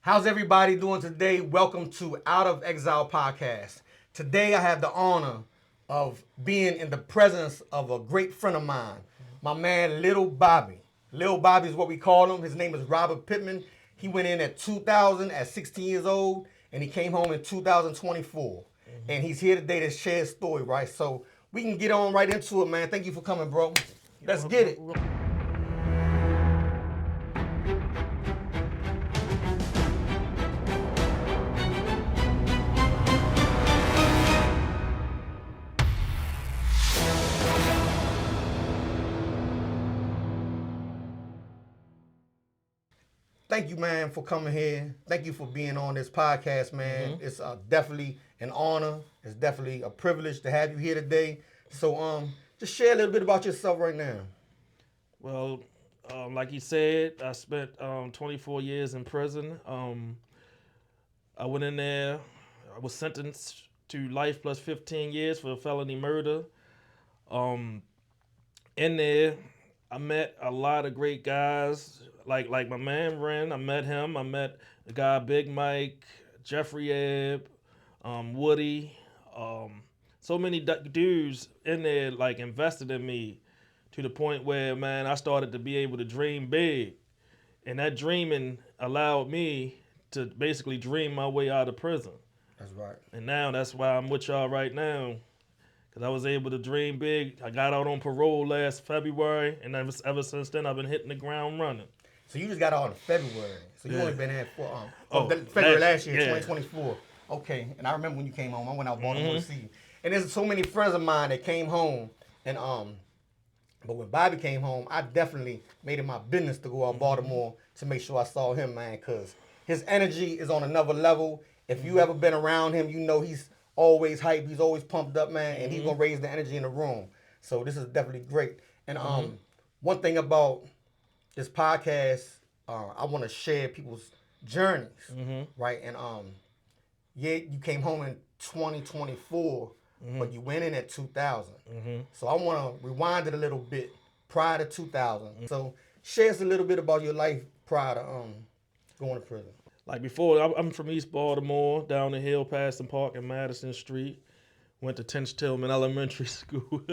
How's everybody doing today? Welcome to Out of Exile Podcast. Today I have the honor of being in the presence of a great friend of mine, my man Lil Bobby. Lil Bobby is what we call him. His name is Robert Pittman. He went in at 2000 at 16 years old, and he came home in 2024. And he's here today to share his story, right? So we can get on right into it, man. Thank you for coming, bro. Let's get it. Thank you, man, for coming here. Thank you for being on this podcast, man. It's definitely an honor. It's definitely a privilege to have you here today. So, just share a little bit about yourself right now. Well, like you said, I spent 24 years in prison. I went in there. I was sentenced to life plus 15 years for felony murder. In there, I met a lot of great guys, like my man Ren. I met him. I met the guy Big Mike, Jeffrey Ebb, Woody. So many dudes in there like invested in me to the point where, man, I started to be able to dream big. And that dreaming allowed me to basically dream my way out of prison. That's right. And now that's why I'm with y'all right now. Because I was able to dream big. I got out on parole last February, and ever since then, I've been hitting the ground running. So you just got out in February. So you only been here for February last year, 2024. Okay. And I remember when you came home. I went out Baltimore to see you. And there's so many friends of mine that came home. And but when Bobby came home, I definitely made it my business to go out Baltimore to make sure I saw him, man, because his energy is on another level. If you ever been around him, you know he's always hype. He's always pumped up, man, and he's gonna raise the energy in the room. So this is definitely great. And one thing about this podcast, I want to share people's journeys, right? And you came home in 2024, but you went in at 2000. So I want to rewind it a little bit prior to 2000. So share us a little bit about your life prior to going to prison. Like before, I'm from East Baltimore, down the hill, Paston Park and Madison Street. Went to Tench Tillman Elementary School.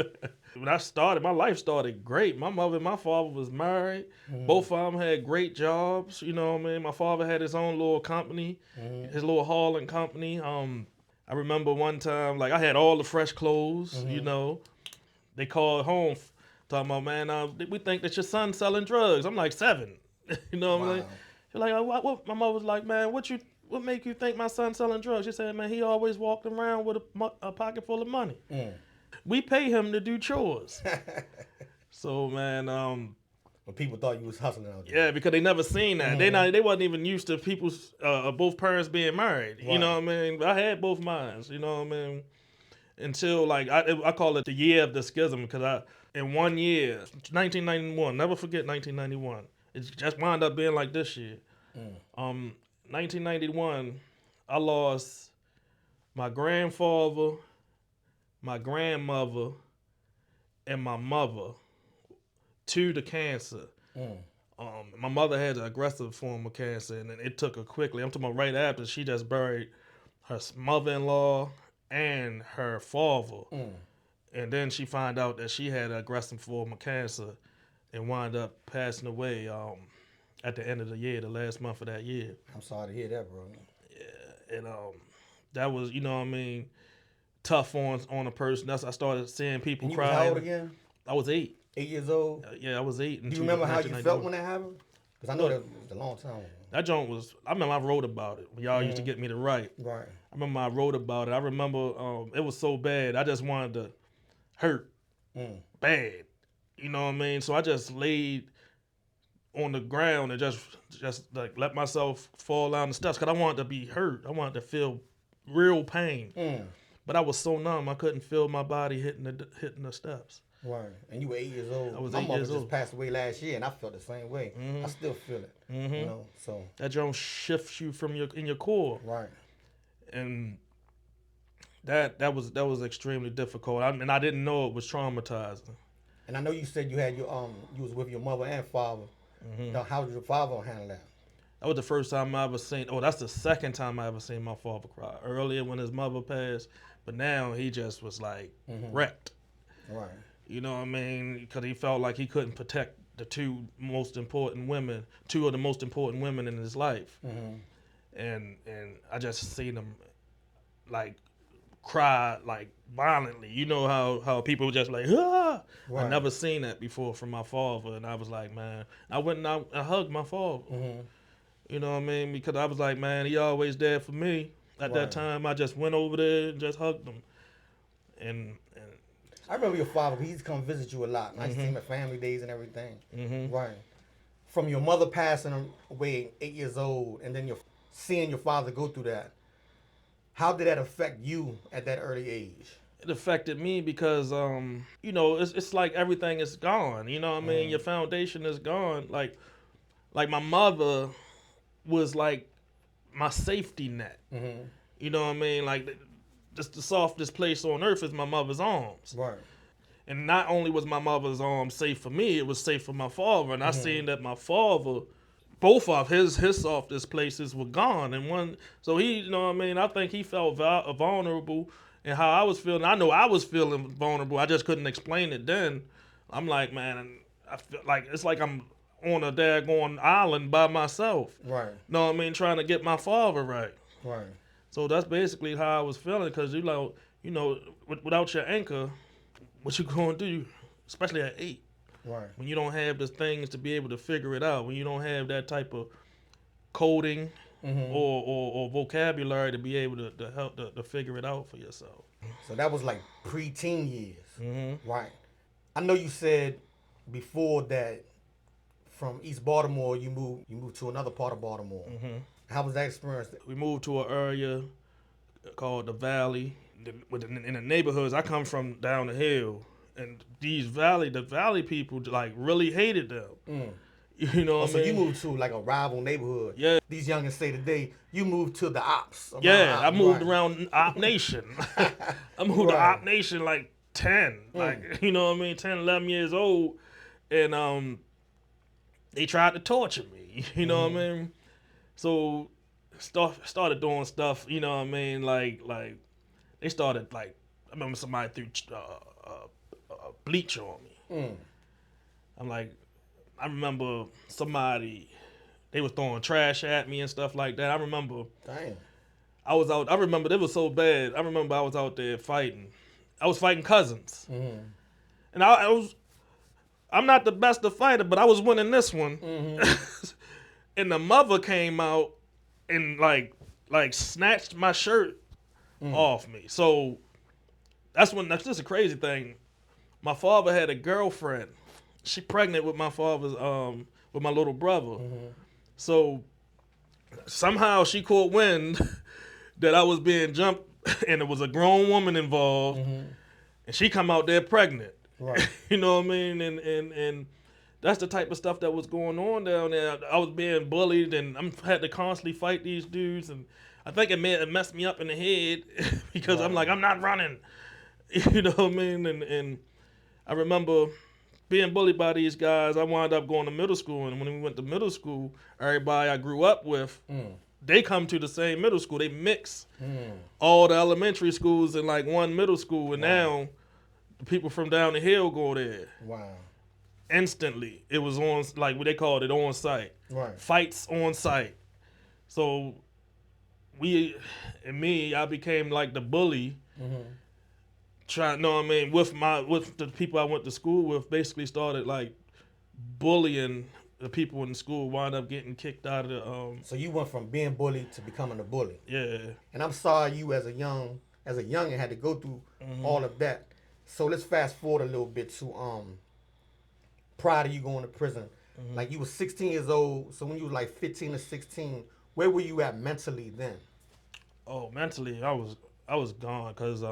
When I started, my life started great. My mother and my father was married. Both of them had great jobs. You know what I mean? My father had his own little company, his little hauling company. I remember one time, like I had all the fresh clothes, you know. They called home talking about, man, we think that your son's selling drugs. I'm like 7. You know what I mean? She's like, what? My mother was like, man, what make you think my son's selling drugs? She said, man, he always walked around with a pocket full of money. We pay him to do chores. So, man, But people thought you was hustling out there. yeah, because they never seen that. They wasn't even used to people's both parents being married. Right. You know what I mean? I had both minds. You know what I mean? Until like I call it the year of the schism, because in 1 year, 1991, never forget 1991. It just wound up being like this year. 1991, I lost my grandfather, my grandmother, and my mother to the cancer. My mother had an aggressive form of cancer, and it took her quickly. I'm talking about right after she just buried her mother-in-law and her father. And then she found out that she had an aggressive form of cancer and wound up passing away at the end of the year, the last month of that year. I'm sorry to hear that, bro. Yeah, and that was, you know what I mean, tough on a person. I started seeing people crying. You was how old again? I was 8. 8 years old? Yeah, I was 8. Do you remember how you felt when that happened? Because I know that was a long time ago. That joint was, I remember I wrote about it. Y'all used to get me to write. Right. I remember I wrote about it. I remember it was so bad. I just wanted to hurt bad. You know what I mean? So I just laid on the ground and just like let myself fall down the steps because I wanted to be hurt. I wanted to feel real pain. But I was so numb I couldn't feel my body hitting the steps. Right. And you were 8 years old. I was my 8 mother years just old. passed away last year, and I felt the same way. I still feel it. You know, so that joint shifts you from in your core. Right. And that was extremely difficult. And I didn't know it was traumatizing. And I know you said you had you was with your mother and father. Now, how did your father handle that? That was the first time I ever seen. Oh, that's the second time I ever seen my father cry. Earlier when his mother passed, but now he just was like wrecked. Right. You know what I mean? Because he felt like he couldn't protect the two of the most important women in his life. And I just seen him like cry like violently. You know how people just like, ah! Right. I never seen that before from my father, and I was like, man, I went and I hugged my father. You know what I mean? Because I was like, man, he always there for me. At that time, I just went over there and just hugged him. And I remember your father. He used to come visit you a lot. And I used to see him at family days and everything. Right. From your mother passing away 8 years old, and then seeing your father go through that, how did that affect you at that early age? It affected me because, you know, it's like everything is gone. You know what I mean? Your foundation is gone. Like my mother was like my safety net. You know what I mean? Like just the softest place on earth is my mother's arms. Right. And not only was my mother's arms safe for me, it was safe for my father. And I seen that my father, both of his softest places were gone. And so he, you know what I mean? I think he felt vulnerable, and how I was feeling. I know I was feeling vulnerable. I just couldn't explain it then. I'm like, man, I feel like it's like I'm on a daggone island by myself. Right. Know what I mean? Trying to get my father right. Right. So that's basically how I was feeling, because without your anchor, what you gonna do? Especially at 8. Right. When you don't have the things to be able to figure it out, when you don't have that type of coding or vocabulary to be able to help to figure it out for yourself. So that was like pre-teen years. Right. I know you said before that from East Baltimore you moved to another part of Baltimore. How was that experience? We moved to an area called the Valley. In the neighborhoods, I come from down the hill, and the Valley people like really hated them. You know what I mean? So you moved to like a rival neighborhood. Yeah. These youngins say today, you moved to the ops. Yeah, I moved right. around Op Nation. I moved to Op Nation like 10, like, you know what I mean, 10, 11 years old, and they tried to torture me, you know what I mean? So started doing stuff, you know what I mean, like they started like, I remember somebody threw bleach on me. I'm like, I remember somebody, they was throwing trash at me and stuff like that. I remember. Damn. I remember it was so bad. I remember I was out there fighting. I was fighting cousins. And I'm not the best of fighter, but I was winning this one. And the mother came out and like snatched my shirt off me. So that's just a crazy thing. My father had a girlfriend. She pregnant with my father's with my little brother. So somehow she caught wind that I was being jumped, and there was a grown woman involved, and she come out there pregnant. Right. You know what I mean? And that's the type of stuff that was going on down there. I was being bullied, and I had to constantly fight these dudes, and I think it messed me up in the head because I'm like, I'm not running. You know what I mean? And I remember being bullied by these guys. I wound up going to middle school, and when we went to middle school, everybody I grew up with, they come to the same middle school. They mix all the elementary schools in like one middle school, and now the people from down the hill go there. Wow. Instantly, it was on, like what they called it, on site. Right. Fights on site. So I became like the bully. Trying, know what I mean, with the people I went to school with, basically started like bullying the people in the school, wound up getting kicked out of the So you went from being bullied to becoming a bully. Yeah. And I'm sorry you as a youngin had to go through all of that. So let's fast forward a little bit to prior to you going to prison. Like you were 16 years old, so when you were like 15 or 16, where were you at mentally then? Oh, mentally I was gone, because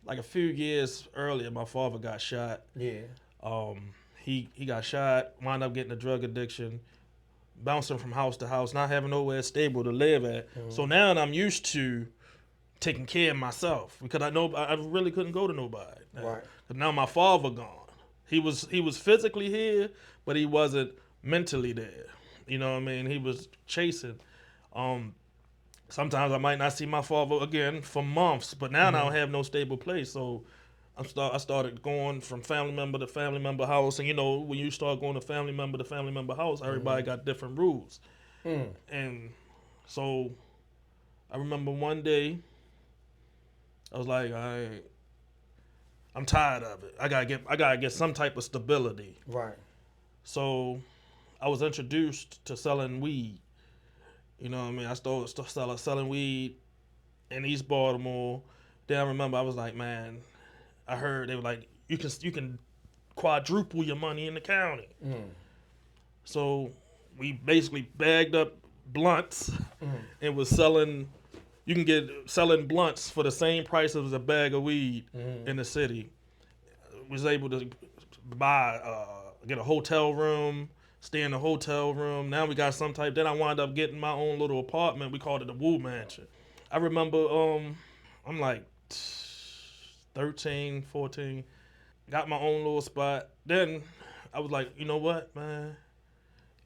like a few years earlier, my father got shot. Yeah. He got shot, wound up getting a drug addiction, bouncing from house to house, not having nowhere stable to live at. So now I'm used to taking care of myself, because I really couldn't go to nobody. Right. But now my father gone. He was physically here, but he wasn't mentally there. You know what I mean? He was chasing. Sometimes I might not see my father again for months, but now I don't have no stable place. So I started going from family member to family member house, and when you start going to family member house, everybody got different rules. And so I remember one day I was like, I'm tired of it. I gotta get some type of stability. Right. So I was introduced to selling weed. You know what I mean? I started selling weed in East Baltimore. Then I remember I was like, man, I heard they were like, you can quadruple your money in the county. So we basically bagged up blunts and was selling. You can get selling blunts for the same price as a bag of weed in the city. Was able to get a hotel room, stay in the hotel room. Now we got some type. Then I wound up getting my own little apartment. We called it the Woo Mansion. I remember I'm like 13, 14. Got my own little spot. Then I was like, you know what, man?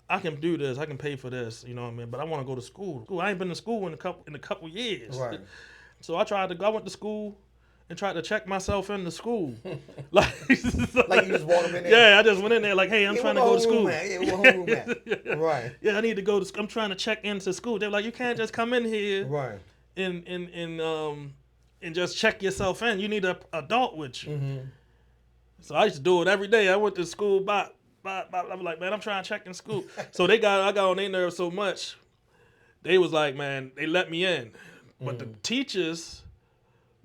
I can do this. I can pay for this. You know what I mean? But I want to go to school. I ain't been to school in a couple years. Right. So I went to school and tried to check myself into school. like you just walked in there? Yeah, I just went in there like, hey, I'm trying to go to school. Right. Yeah, I need to go to. I'm trying to check into school. They're like, you can't just come in here. Right. And just check yourself in. You need an adult with you. So I used to do it every day. I went to school I was like, man, I'm trying to check in school. So I got on their nerves so much. They was like, man, they let me in. But the teachers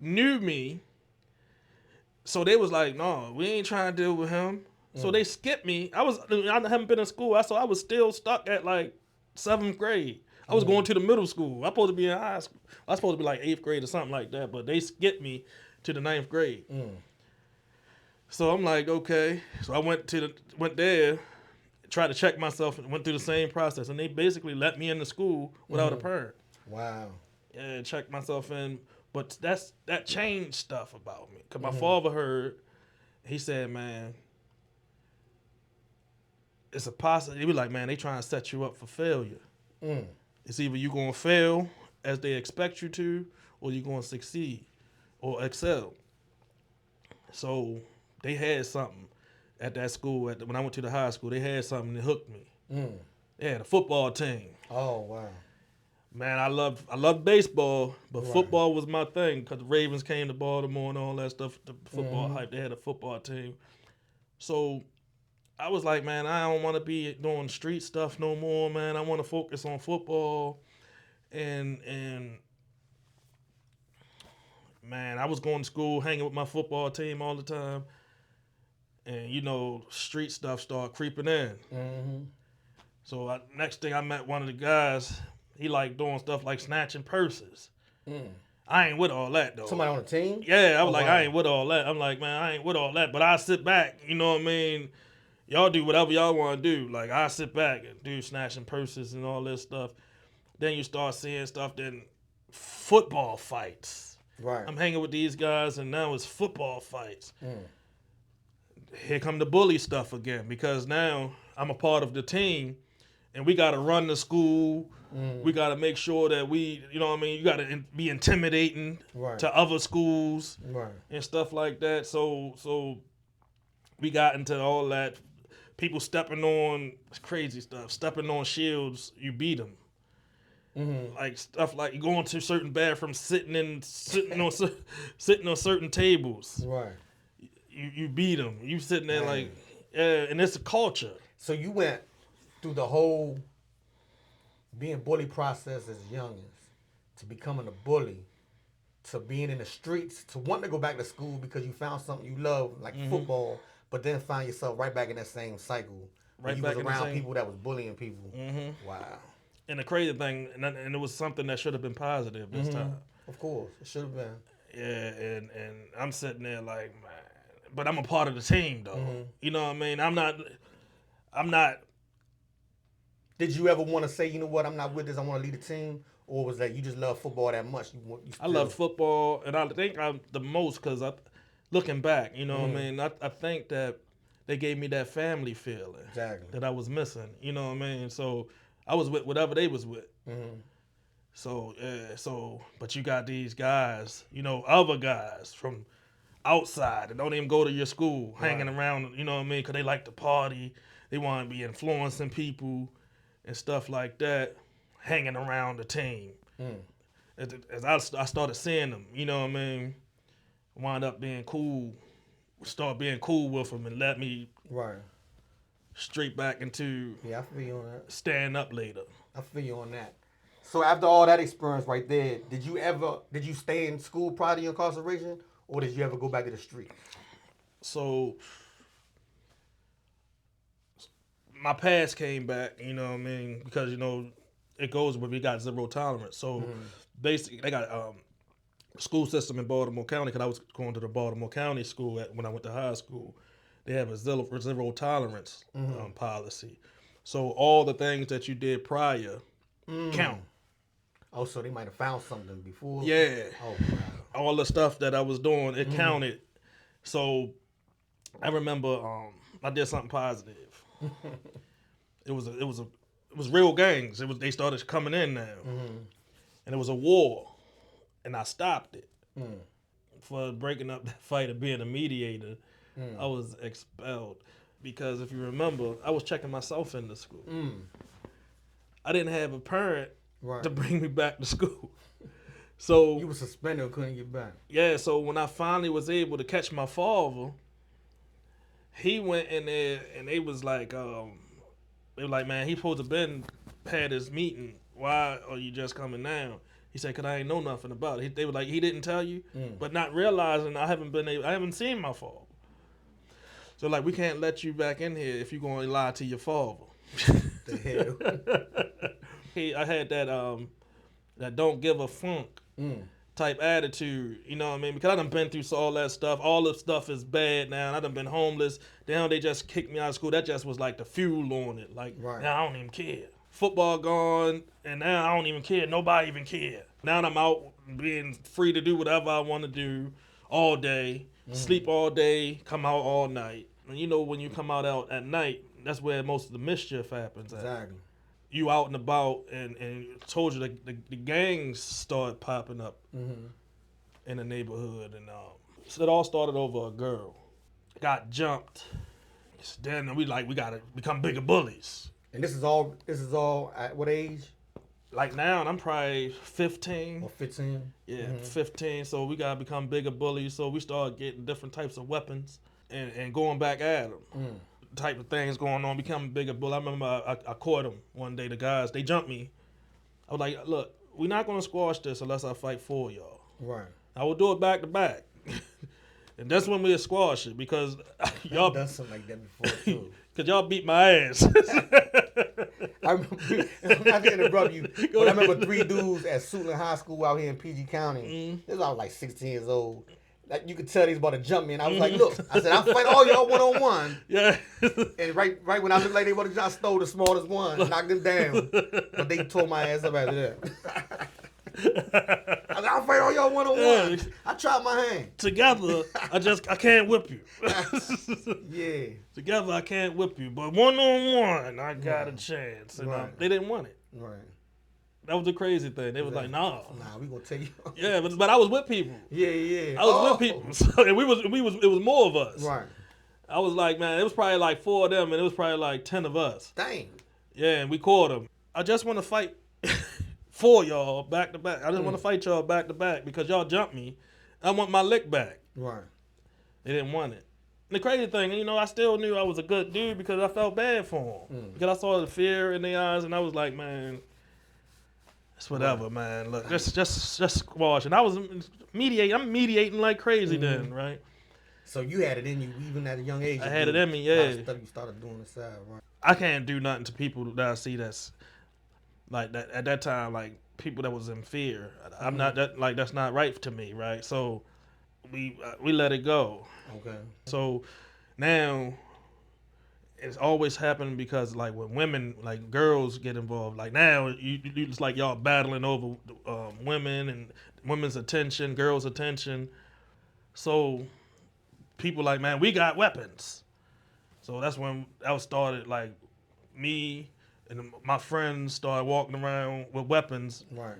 knew me. So they was like, no, we ain't trying to deal with him. So they skipped me. I haven't been in school. So I was still stuck at like 7th grade. I was going to the middle school. I was supposed to be in high school. I was supposed to be like 8th grade or something like that. But they skipped me to the 9th grade. So I'm like, okay. So I went there, tried to check myself, and went through the same process. And they basically let me into school without a parent. Wow. Yeah, checked myself in. But that changed stuff about me. Because my father heard, he said, man, it's a possibility. He was like, man, they trying to set you up for failure. It's either you going to fail as they expect you to, or you're going to succeed or excel. So they had something at that school. When I went to the high school, they had something that hooked me. They had a football team. Oh, wow. Man, I love baseball, but football was my thing because the Ravens came to Baltimore and all that stuff, the football hype. They had a football team. So I was like, man, I don't want to be doing street stuff no more, man. I want to focus on football. And man, I was going to school, hanging with my football team all the time. And, street stuff started creeping in. So next thing I met one of the guys, he liked doing stuff like snatching purses. I ain't with all that, though. Somebody on the team? Yeah, I was like, wow. I ain't with all that. I'm like, man, I ain't with all that. But I sit back, you know what I mean? Y'all do whatever y'all want to do. Like, I sit back and do snatching purses and all this stuff. Then you start seeing stuff, then football fights. Right. I'm hanging with these guys, and now it's football fights. Here come the bully stuff again, because now I'm a part of the team, and we got to run the school. We got to make sure that we, you know what I mean, you got to be intimidating to other schools and stuff like that. So we got into all that. People stepping on crazy stuff, stepping on shields, you beat them. Like stuff like you going to certain bathrooms, sitting on certain tables. Right. You beat them. You sitting there like, yeah, and it's a culture. So you went through the whole being bully process as youngins, to becoming a bully, to being in the streets, to wanting to go back to school because you found something you love, like football, but then find yourself right back in that same cycle. Right, you was around people that was bullying people. Wow. And the crazy thing, and it was something that should have been positive this time. Of course, it should have been. Yeah, and I'm sitting there like, man, but I'm a part of the team though. You know what I mean? I'm not. Did you ever want to say, you know what, I'm not with this, I want to lead a team? Or was that you just love football that much? I love football, and I think I'm the most because looking back, you know what I mean? I think that they gave me that family feeling that I was missing. You know what I mean? So I was with whatever they was with. Mm-hmm. So, but you got these guys, other guys from outside that don't even go to your school, hanging around, you know what I mean? Because they like to party. They want to be influencing people and stuff like that, hanging around the team. As I started seeing them, you know what I mean? Wound up being cool, start being cool with them and let me straight back into I feel you on that. Stand up later. I feel you on that. So after all that experience right there, did you stay in school prior to your incarceration, or did you ever go back to the street? So my past came back, you know what I mean, because it goes where we got zero tolerance. So basically, they got a school system in Baltimore County, because I was going to the Baltimore County school when I went to high school. They have a zero tolerance policy. So all the things that you did prior count. Oh, so they might have found something before? Yeah. Oh, wow. All the stuff that I was doing, it counted. So I remember I did something positive. It was real gangs. They started coming in now, and it was a war, and I stopped it for breaking up that fight and being a mediator. I was expelled because if you remember, I was checking myself into school. I didn't have a parent to bring me back to school. So you were suspended or couldn't get back. Yeah, so when I finally was able to catch my father, he went in there and they was like, man, he supposed to had his meeting. Why are you just coming now? He said, 'cause I ain't know nothing about it. They were like, he didn't tell you, but not realizing I haven't seen my father. So like, we can't let you back in here if you're going to lie to your father. The hell. I had that don't give a funk type attitude, you know what I mean? Because I done been through all that stuff. All the stuff is bad now. And I done been homeless. Now they just kicked me out of school. That just was like the fuel on it. Like, now I don't even care. Football gone, and now I don't even care. Nobody even care. Now I'm out being free to do whatever I want to do all day, sleep all day, come out all night. And when you come out at night, that's where most of the mischief happens. Exactly. You out and about, and told you the gangs start popping up in the neighborhood, and so it all started over a girl. Got jumped. Then we gotta become bigger bullies. And this is all at what age? Like now, and I'm probably 15. Or 15? Yeah, 15. So we gotta become bigger bullies. So we started getting different types of weapons and going back at them. Type of things going on, becoming bigger bully. I remember I caught them one day. The guys, they jumped me. I was like, look, we're not gonna squash this unless I fight for y'all. Right. I will do it back to back. And that's when we'll squash it, because y'all done something like that before too. Cause y'all beat my ass. I remember, I'm not gonna interrupt you, but I remember 3 dudes at Suitland High School out here in PG County. This was I was like 16 years old. Like, you could tell they was about to jump me, and I was like, look, I said, I'll fight all y'all one-on-one. Yeah. And right when I looked like they would have just stole the smallest one, knocked them down. But they tore my ass up after that. I said, I'll fight all y'all one-on-one. I tried my hand. Together, I can't whip you. Yeah. Together, I can't whip you. But one-on-one, I got a chance. And they didn't want it. Right. That was the crazy thing. They was like, nah. Nah, we gonna tell you. Yeah, but I was with people. Yeah. I was with people. So, and it was more of us. Right. I was like, man, it was probably like 4 of them, and it was probably like 10 of us. Dang. Yeah, and we caught them. I just want to fight for y'all back to back. I just want to fight y'all back to back because y'all jumped me. I want my lick back. Right. They didn't want it. And the crazy thing, I still knew I was a good dude because I felt bad for them. Because I saw the fear in their eyes, and I was like, man, it's whatever, man. Look, just squash. And I was mediating. I'm mediating like crazy then, right? So you had it in you even at a young age. I had it in me, yeah. Stuff you started doing the side, right? I can't do nothing to people that I see that's like that at that time, like people that was in fear. I'm not that, like, that's not right to me, right? So we let it go. Okay. So now it's always happening because like when women, like girls get involved, like now you it's like y'all battling over women and women's attention, girls' attention. So people like, man, we got weapons. So that's when I started, like me And my friends started walking around with weapons, Right.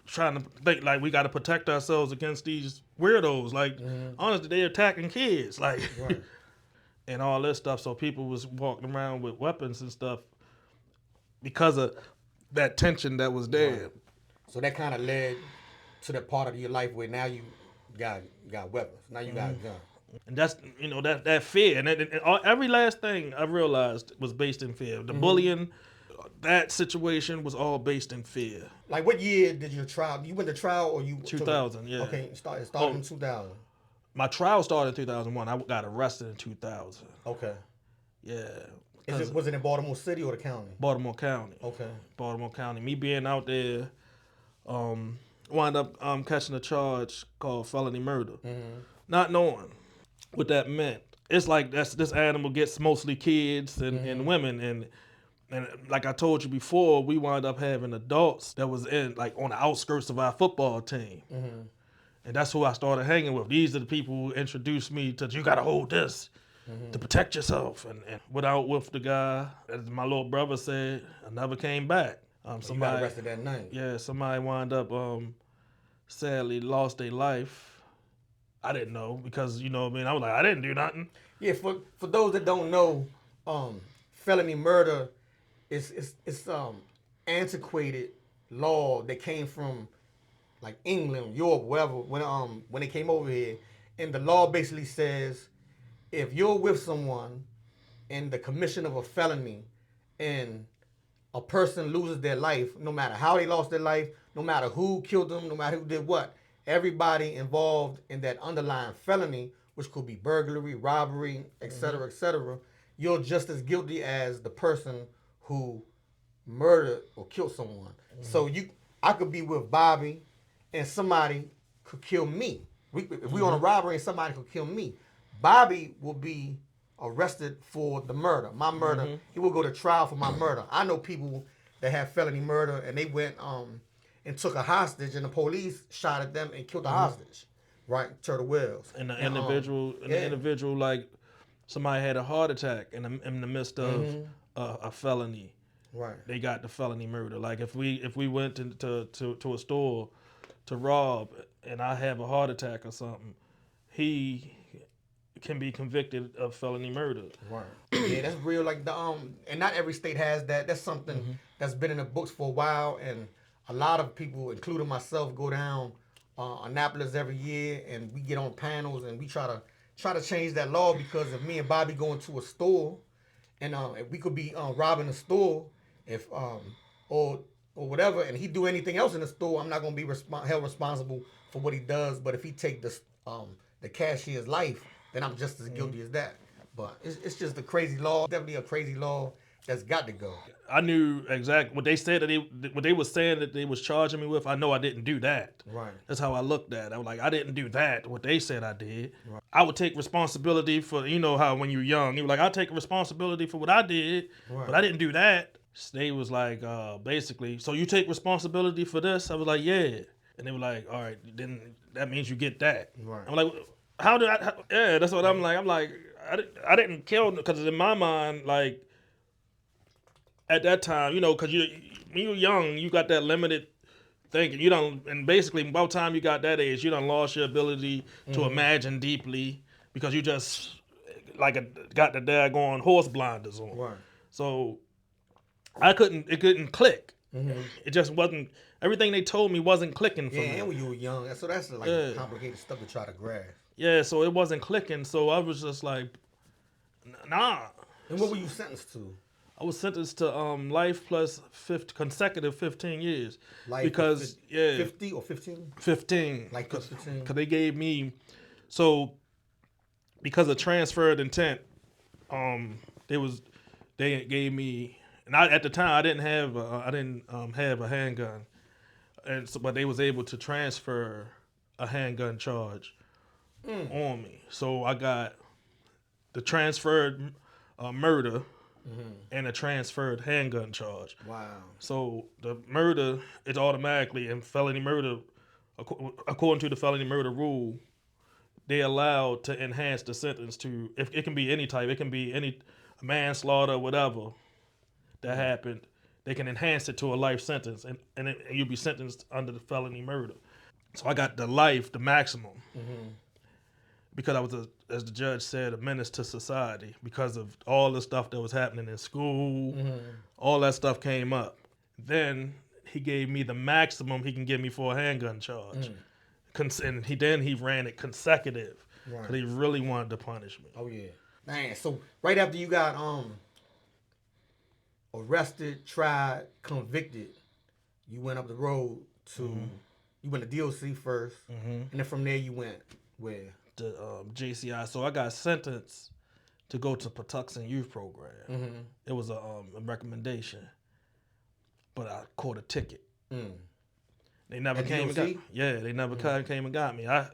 trying to think like we got to protect ourselves against these weirdos. Like, honestly, they attacking kids, like, Right. and all this stuff. So people was walking around with weapons and stuff because of that tension that was there. Right. So that kind of led to the part of your life where now you got weapons. Now you got a gun. And that's, that fear. And every last thing I realized was based in fear. The bullying, that situation was all based in fear. Like, what year did your trial? You went to trial or you? 2000, yeah. Okay, it started in 2000. My trial started in 2001. I got arrested in 2000. Okay. Yeah. Was it in Baltimore City or the county? Baltimore County. Okay. Baltimore County. Me being out there, wound up catching a charge called felony murder. Not knowing what that meant. It's like this animal gets mostly kids and women, and like I told you before, we wound up having adults that was in like on the outskirts of our football team. And that's who I started hanging with. These are the people who introduced me to, you gotta hold this to protect yourself. And went out with the guy, as my little brother said, I never came back. Somebody, you got arrested that night. Yeah, somebody wound up sadly lost their life. I didn't know because, I was like, I didn't do nothing. Yeah, for those that don't know, felony murder is antiquated law that came from like England, Europe, wherever, when they came over here. And the law basically says if you're with someone in the commission of a felony and a person loses their life, no matter how they lost their life, no matter who killed them, no matter who did what, everybody involved in that underlying felony, which could be burglary, robbery, etc., you're just as guilty as the person who murdered or killed someone. So I could be with Bobby and somebody could kill me. If we on a robbery and somebody could kill me, Bobby will be arrested for the murder, my murder. He will go to trial for my murder. I know people that have felony murder and they went and took a hostage and the police shot at them and killed the hostage, right? Turtle Wells. And the individual, like somebody had a heart attack in the midst of a felony. Right. They got the felony murder. Like if we went to a store to rob and I have a heart attack or something, he can be convicted of felony murder. Right. Yeah, that's real. Like and not every state has that. That's something that's been in the books for a while, and a lot of people, including myself, go down Annapolis every year, and we get on panels and we try to change that law, because if me and Bobby go into a store, and if we could be robbing a store, if or whatever, and he do anything else in the store, I'm not gonna be held responsible for what he does. But if he take the cashier's life, then I'm just as guilty as that. But it's just a crazy law. Definitely a crazy law that's got to go. I knew exactly what they said what they were saying that they was charging me with. I know I didn't do that. Right. That's how I looked at it. I was like, I didn't do that. What they said I did. Right. I would take responsibility for, how when you're young, you were like, I'll take responsibility for what I did, but I didn't do that. They was like, basically, so you take responsibility for this? I was like, yeah. And they were like, all right, then that means you get that. Right. I'm like, yeah, that's what I'm like. I'm like, I didn't kill, because in my mind, like, at that time, because when you're young, you got that limited thinking. And basically, by the time you got that age, you done lost your ability to imagine deeply, because you just, got the daggone horse blinders on. Right. So, it couldn't click. It just wasn't, everything they told me wasn't clicking for me. Yeah, and when you were young, so that's complicated stuff to try to grasp. Yeah, so it wasn't clicking, so I was just like, nah. And what were you sentenced to? I was sentenced to life plus consecutive 15 years. Life because 50 or 15? 15. Like 15? Because they gave me, so because of transferred intent, they gave me, and at the time I didn't have a handgun, and so but they was able to transfer a handgun charge on me. So I got the transferred murder and a transferred handgun charge. Wow. So the murder is automatically, and felony murder, according to the felony murder rule, they allowed to enhance the sentence to, it can be any type, it can be any manslaughter, whatever that happened. they can enhance it to a life sentence, and you'll be sentenced under the felony murder. So I got the maximum, because I was, as the judge said, a menace to society because of all the stuff that was happening in school. All that stuff came up. Then he gave me the maximum he can give me for a handgun charge. And he ran it consecutive because he really wanted to punish me. Oh, yeah. Man, so right after you got arrested, tried, convicted, you went up the road to, you went to DOC first, and then from there you went where? The JCI. So I got sentenced to go to Patuxent Youth Program. It was a recommendation, but I caught a ticket. They never came and got me. Yeah, they never came and got me. I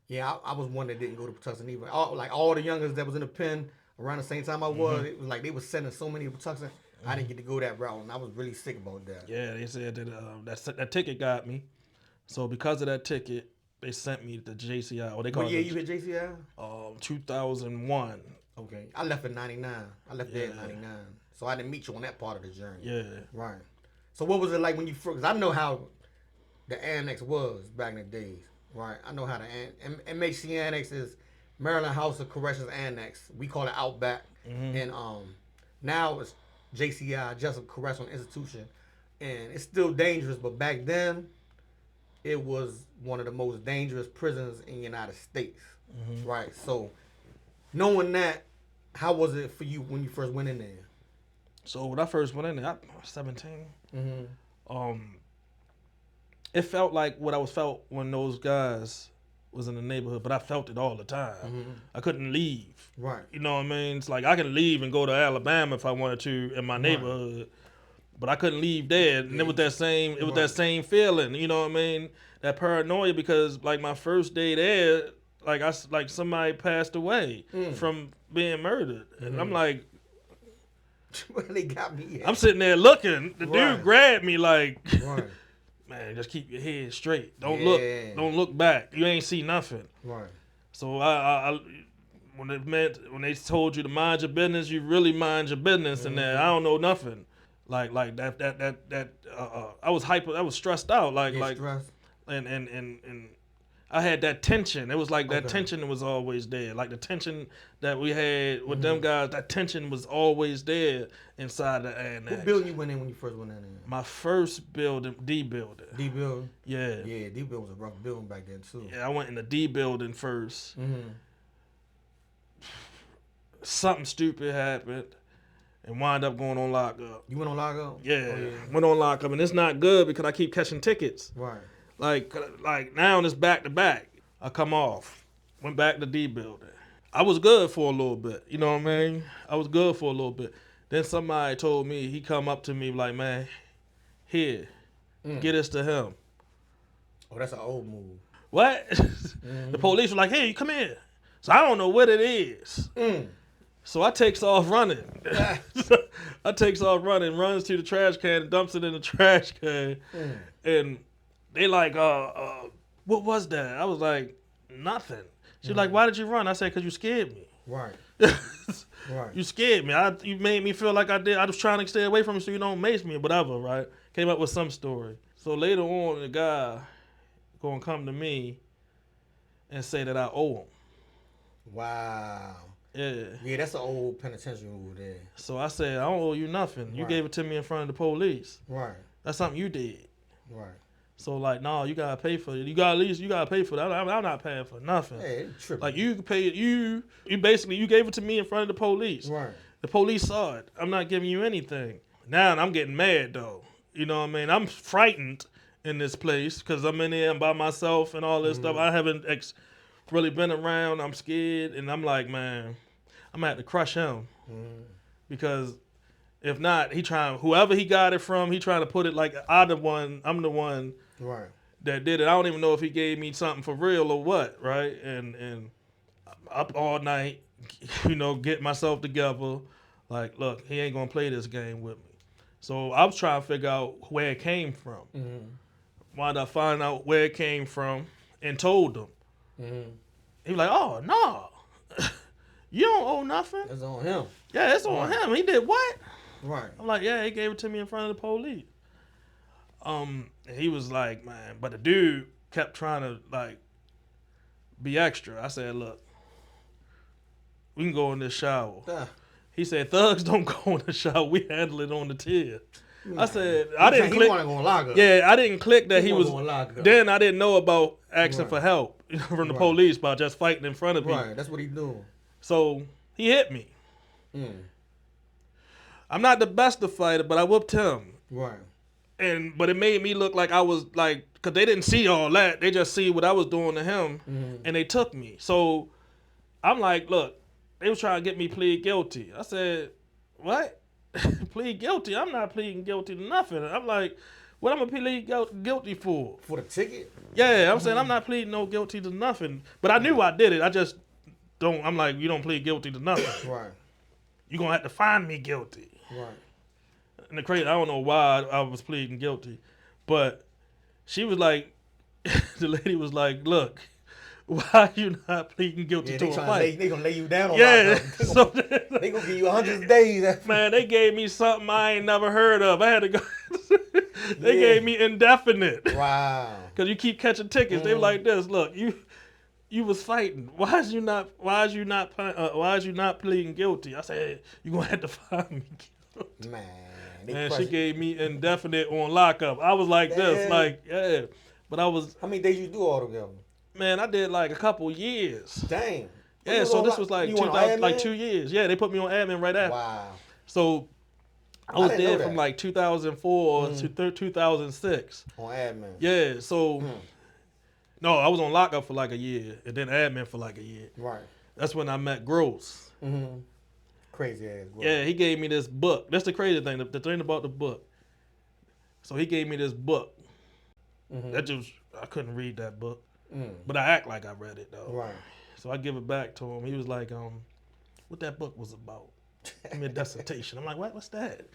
was one that didn't go to Patuxent either. All the youngers that was in the pen around the same time I was, it was like they were sending so many to Patuxent. I didn't get to go that route, and I was really sick about that. Yeah, they said that that ticket got me. So because of that ticket, they sent me to JCI. Or they called you hit JCI? 2001. Okay. I left in 99. I left there in 99. So I didn't meet you on that part of the journey. Yeah. Right. So what was it like when you first, because I know how the annex was back in the days. Right. I know how the MHC annex is Maryland House of Corrections Annex. We call it Outback. And now it's JCI, Justice Correctional Institution. And it's still dangerous, but back then, it was one of the most dangerous prisons in the United States, right? So, knowing that, how was it for you when you first went in there? So when I first went in there, I was 17. It felt like what I felt when those guys was in the neighborhood, but I felt it all the time. I couldn't leave. Right. You know what I mean? It's like I can leave and go to Alabama if I wanted to in my neighborhood. But I couldn't leave there, and it was that same feeling, you know what I mean? That paranoia, because like my first day there, like somebody passed away from being murdered, and I'm like, they got me. I'm sitting there looking. The dude grabbed me like, man, just keep your head straight. Don't look back. You ain't see nothing. Right. So I when they told you to mind your business, you really mind your business, and I don't know nothing. Like that I was hyper. I was stressed out. Stressed. And I had that tension. It was like that tension was always there. Like the tension that we had with them guys. That tension was always there inside the annex. What building you went in when you first went in there? My first building, D building. D building. Yeah. Yeah, D building was a rough building back then too. Yeah, I went in the D building first. Something stupid happened. And wind up going on lockup. You went on lockup? Yeah, went on lockup, and it's not good because I keep catching tickets. Right. Like now it's back to back. I come off, went back to D building. I was good for a little bit, you know what I mean? I was good for a little bit. Then somebody told me, he come up to me like, man, here, get this to him. Oh, that's an old move. What? The police were like, hey, you come here. So I don't know what it is. So I takes off running. Runs to the trash can, and dumps it in the trash can. And they like, what was that? I was like, nothing. She's like, why did you run? I said, because you scared me. Right. Right. You scared me. You made me feel like I did. I was trying to stay away from you so you don't mace me or whatever, right? Came up with some story. So later on, the guy gonna come to me and say that I owe him. Wow. Yeah. Yeah, that's an old penitentiary move there. So I said, I don't owe you nothing. You gave it to me in front of the police. Right. That's something you did. Right. So like, no, you gotta pay for it. You gotta pay for that. I'm not paying for nothing. Hey, tripping. Like you pay you basically you gave it to me in front of the police. Right. The police saw it. I'm not giving you anything. Now I'm getting mad though. You know what I mean? I'm frightened in this place because I'm in there and by myself and all this stuff. I haven't really been around. I'm scared, and I'm like, man, I'm gonna have to crush him because if not, whoever he got it from, he trying to put it like I'm the one that did it. I don't even know if he gave me something for real or what, right? And I'm up all night, get myself together. Like, look, he ain't gonna play this game with me. So I was trying to figure out where it came from. Wound up finding out where it came from and told him. He was like, oh, no. You don't owe nothing. It's on him. Yeah, it's on him. He did what? Right. I'm like, yeah, he gave it to me in front of the police. And he was like, man, but the dude kept trying to like be extra. I said, look, we can go in this shower. He said, thugs don't go in the shower. We handle it on the tier. I said, I didn't click. Yeah, I didn't click that he was. Then I didn't know about asking for help from the police by just fighting in front of me. Right, that's what he doing. So he hit me. I'm not the best of fighter, but I whooped him. Right. But it made me look like I was like, because they didn't see all that. They just see what I was doing to him, and they took me. So I'm like, look, they was trying to get me plead guilty. I said, what? Plead guilty? I'm not pleading guilty to nothing. I'm like, what I'm going to plead guilty for? For the ticket? Yeah, I'm saying I'm not pleading no guilty to nothing. But I knew I did it. I just don't, I'm like, you don't plead guilty to nothing. Right. You're going to have to find me guilty. Right. And the crazy, I don't know why I was pleading guilty. But she was like, the lady was like, look, why are you not pleading guilty to a fight? They gonna lay you down on so they gonna give you 100 days. Man, they gave me something I ain't never heard of. I had to go. They gave me indefinite. Wow. Because you keep catching tickets. They were like this. Look, you was fighting. Why is you not pleading guilty? I said, you gonna have to find me guilty. Man. And she gave me indefinite on lockup. I was like this, like, yeah. But I was. How many days you do all together? Man, I did like a couple years. Dang. Yeah, so this was like 2 years. Yeah, they put me on admin right after. Wow. So I was there from like 2004 to 2006. On admin. Yeah, so no, I was on lockup for like a year and then admin for like a year. Right. That's when I met Gross. Crazy ass Gross. Yeah, he gave me this book. That's the crazy thing, the thing about the book. So he gave me this book. That just, I couldn't read that book. But I act like I read it though. Right. So I give it back to him. He was like, what that book was about? Give me a dissertation. I'm like, what's that?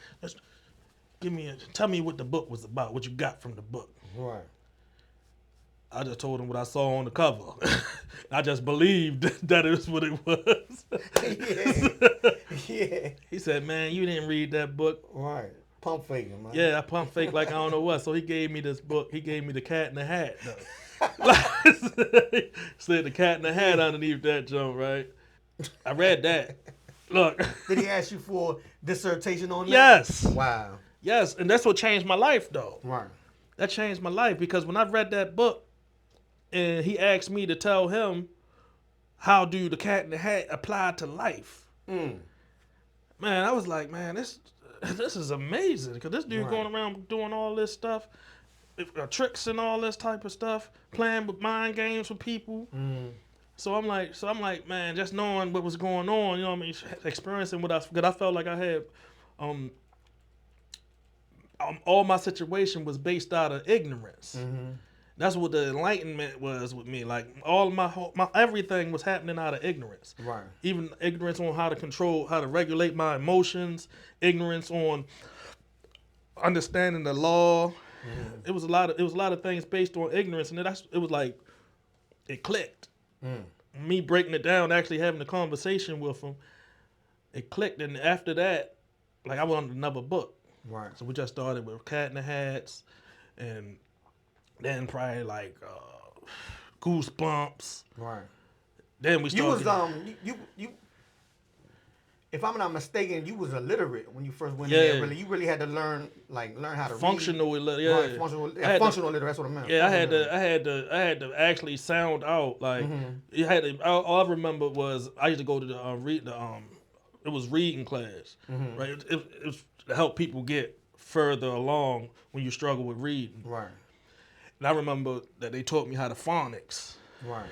Tell me what the book was about, what you got from the book. Right. I just told him what I saw on the cover. I just believed that is what it was. Yeah. He said, man, you didn't read that book. Right. Pump faking, man. Yeah, I pump fake like I don't know what. So he gave me this book. He gave me The Cat in the Hat, though. Said The Cat in the Hat underneath that jump, right? I read that. Look. Did he ask you for dissertation on that? Yes. Wow. Yes, and that's what changed my life, though. Right. That changed my life because when I read that book and he asked me to tell him how do The Cat in the Hat apply to life, man, I was like, man, this is amazing because this dude going around doing all this stuff. Tricks and all this type of stuff, playing with mind games with people. So I'm like, man, just knowing what was going on, you know what I mean, experiencing what because I felt like I had, all my situation was based out of ignorance. That's what the enlightenment was with me. Like all my everything was happening out of ignorance. Right. Even ignorance on how to control, how to regulate my emotions, ignorance on understanding the law. It was a lot of things based on ignorance, and it was like it clicked. Me breaking it down, actually having a conversation with him, it clicked, and after that, like I wanted another book. Right. So we just started with Cat in the Hats, and then probably like Goosebumps. Right. Then we started. You was you. If I'm not mistaken, you was illiterate when you first went in there. Really, you really had to learn how to functional read. Right, functional illiterate. That's what I meant. Yeah, I had to actually sound out like you had to. All I remember was I used to go to the it was reading class, right? It was to help people get further along when you struggle with reading. Right. And I remember that they taught me how to phonics. Right.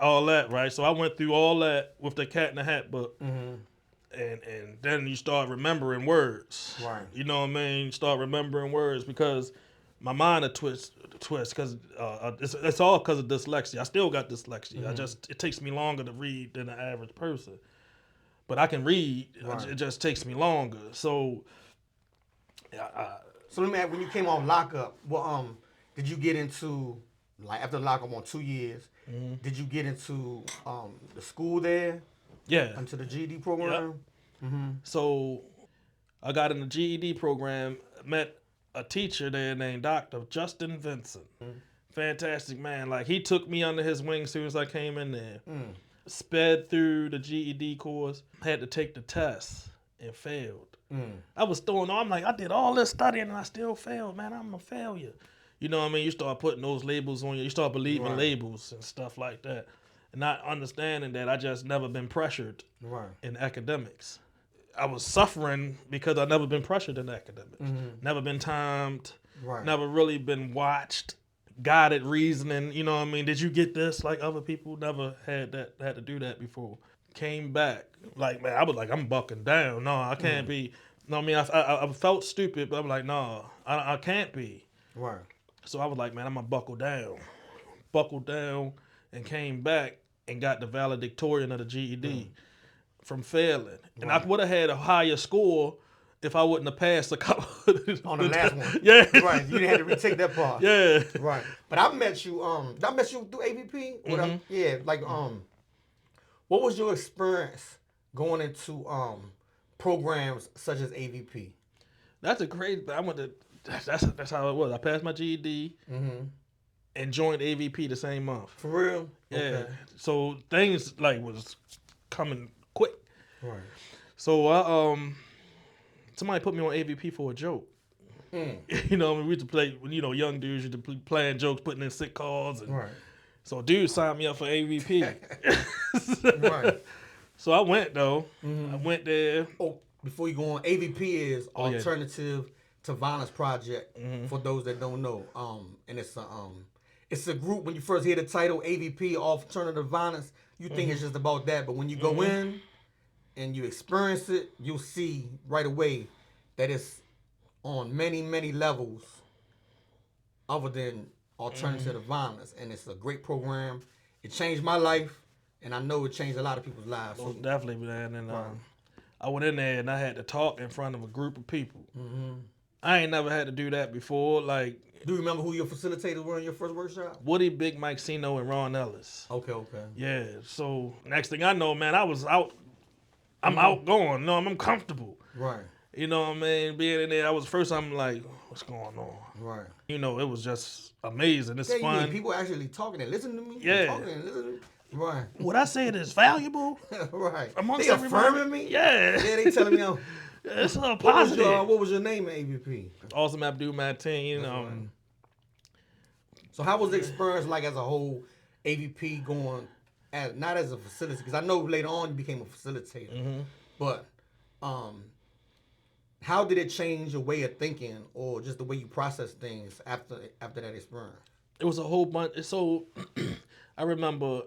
All that, right? So I went through all that with the Cat in the Hat book. And then you start remembering words. Right. You know what I mean? You start remembering words because my mind a twist because it's all because of dyslexia. I still got dyslexia. It takes me longer to read than the average person. But I can read. Right. It just takes me longer. So so let me ask, when you came off lockup, did you get into, like after lockup on 2 years, did you get into the school there? Yeah. Into the GED program? So I got in the GED program, met a teacher there named Dr. Justin Vincent. Fantastic man. Like, he took me under his wing as soon as I came in there. Sped through the GED course, had to take the test and failed. I was throwing on, I'm like, I did all this studying and I still failed, man. I'm a failure. You know what I mean? You start putting those labels on you. You start believing labels and stuff like that. And not understanding that I just never been pressured in academics. I was suffering because I never been pressured in academics. Never been timed. Never really been watched. Guided reasoning. You know what I mean? Did you get this? Like other people never had to do that before. Came back. Like, man, I was like, I'm bucking down. No, I can't be. No, I mean, I felt stupid, but I'm like, no, I can't be. So I was like, man, I'm going to buckle down. Buckled down and came back and got the valedictorian of the GED from failing. And I would have had a higher score if I wouldn't have passed a couple. On the last one. Yeah. Right. You didn't have to retake that part. Yeah. Right. But I met you through AVP? Yeah, like what was your experience going into programs such as AVP? That's a great. That's how it was. I passed my GED and joined AVP the same month. For real? Yeah. Okay. So things like was coming quick. Right. So somebody put me on AVP for a joke. You know, I mean, we used to play when young dudes used to be playing jokes, putting in sick calls, and so dude signed me up for AVP. Right. So I went though. I went there. Oh, before you go on, AVP is Alternative to Violence Project. For those that don't know, and it's a group. When you first hear the title AVP, Alternative Violence, you think it's just about that, but when you go in and you experience it, you'll see right away that it's on many, many levels other than alternative to violence. And it's a great program. It changed my life, and I know it changed a lot of people's lives. So definitely, man. And I went in there and I had to talk in front of a group of people. I ain't never had to do that before. Like, do you remember who your facilitators were in your first workshop? Woody, Big Mike Sino, and Ron Ellis. Okay. Yeah. So next thing I know, man, I was out. I'm outgoing. No, I'm comfortable. Right. You know what I mean? Being in there, I was first. I'm like, what's going on? Right. You know, it was just amazing. It's fun. People actually talking and listening to me. Yeah. Talking and listening to me. Right. What I said is valuable. Right. Amongst they everybody. affirming me. Yeah. Yeah. They telling me. It's a positive. What was your name at AVP? Awesome Abdul Mateen. So how was the experience like as a whole? AVP going not as a facilitator, because I know later on you became a facilitator. But how did it change your way of thinking or just the way you process things after that experience? It was a whole bunch. So I remember.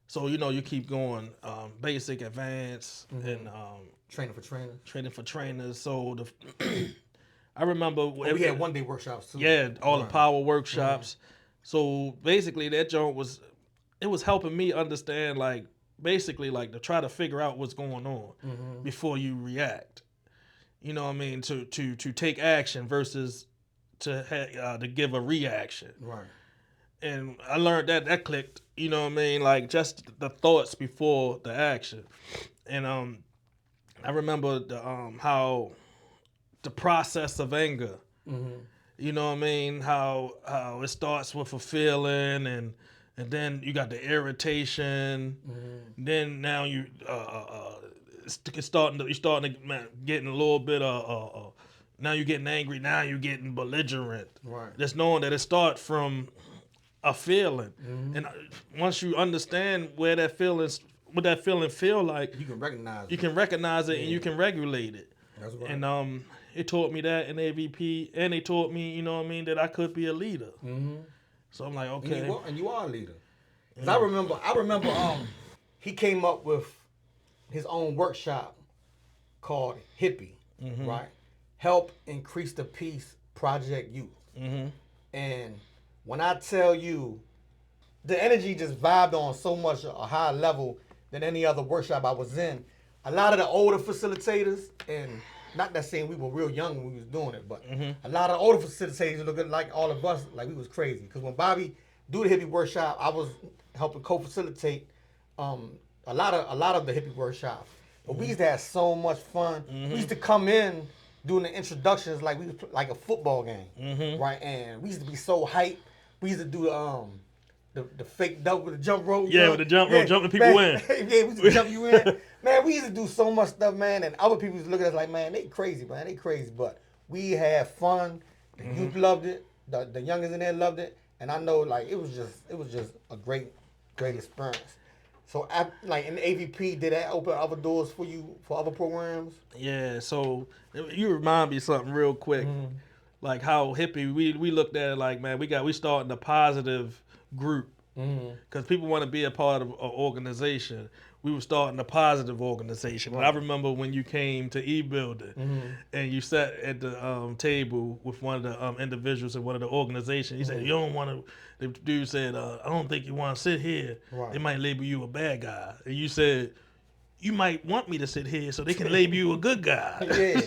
So you keep going, basic, advanced, and training for trainers. Training for trainers. So I remember we had 1 day workshops too. Yeah, all the power workshops. So basically, that joint was helping me understand, like, basically, like, to try to figure out what's going on before you react. You know what I mean? To take action versus to give a reaction. Right. And I learned that clicked. You know what I mean? Like, just the thoughts before the action. And I remember how the process of anger. You know what I mean? How it starts with a feeling, and then you got the irritation. Then now you're starting to getting a little bit of now you're getting angry. Now you're getting belligerent. Right. Just knowing that it starts from a feeling, and once you understand what that feeling feel like, you can recognize it. You can recognize it, and you can regulate it. That's right. And it taught me that in AVP, and they taught me, you know what I mean, that I could be a leader. So I'm like, okay. And you are a leader. Cause I remember he came up with his own workshop called Hippie, right? Help Increase the Peace Project Youth. And when I tell you, the energy just vibed on so much a higher level than any other workshop I was in. A lot of the older facilitators, and not that saying we were real young when we was doing it, but a lot of older facilitators looked like all of us, like we was crazy. Because when Bobby do the hippie workshop, I was helping co-facilitate a lot of the hippie workshops. But we used to have so much fun. We used to come in doing the introductions like like a football game, right? And we used to be so hyped. We used to do the fake double with the jump rope. Yeah, with the jump rope, jumping people in. Yeah, we used to jump you in. Man, we used to do so much stuff, man. And other people used to look at us like, man, they crazy, man. They crazy. But we had fun. The youth loved it. The youngins in there loved it. And I know, like, it was just a great experience. So, like, in the AVP, did that open other doors for you for other programs? Yeah, so you remind me of something real quick. Like how hippie, we looked at it like, man, we starting a positive group. Because people want to be a part of an organization. We were starting a positive organization. Right. And I remember when you came to E-Building and you sat at the table with one of the individuals in one of the organizations. He said, you don't want to, the dude said, I don't think you want to sit here. Right. They might label you a bad guy. And you said, you might want me to sit here so they can label you a good guy. Yeah,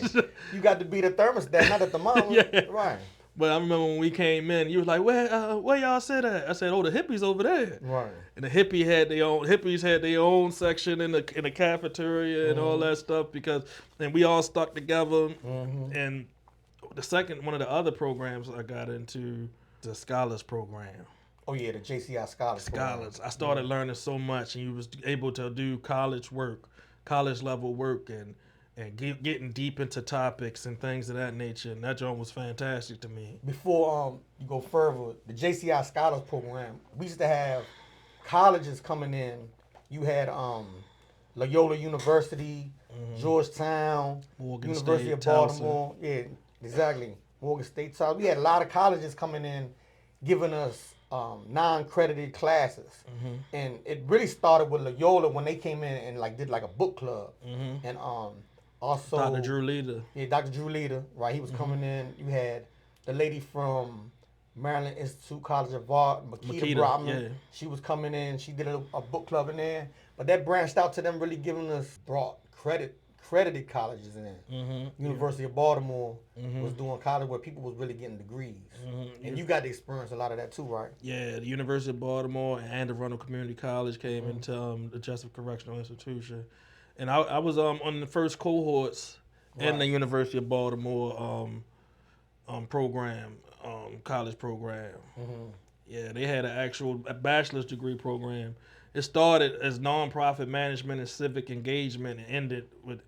you got to be the thermostat, not the thermometer. Yeah. Right. But I remember when we came in, you was like, where y'all sit at? I said, oh, the hippies over there. Right. And the hippies had their own section in the cafeteria and all that stuff and we all stuck together. And one of the other programs I got into, the Scholars Program. Oh yeah, the JCI Scholars Program. I started learning so much, and you was able to do college level work, and getting deep into topics and things of that nature, and that joint was fantastic to me. Before you go further, the JCI Scholars Program, we used to have colleges coming in. You had Loyola University, Georgetown, University of Baltimore. Yeah, exactly. Morgan State. So we had a lot of colleges coming in, giving us non-credited classes. And it really started with Loyola when they came in and like did like a book club. And also Dr. Drew Leader. Yeah, Dr. Drew Leader, right? He was coming in. You had the lady from Maryland Institute College of Art, Makita Brotman. Yeah. She was coming in. She did a book club in there. But that branched out to them really giving us credited colleges in. University of Baltimore was doing college where people was really getting degrees. And you got to experience a lot of that too, right? Yeah, the University of Baltimore and the Arundel Community College came into the Jessup Correctional Institution. And I was on the first cohorts in the University of Baltimore program, college program. Yeah, they had a bachelor's degree program. It started as nonprofit management and civic engagement and ended with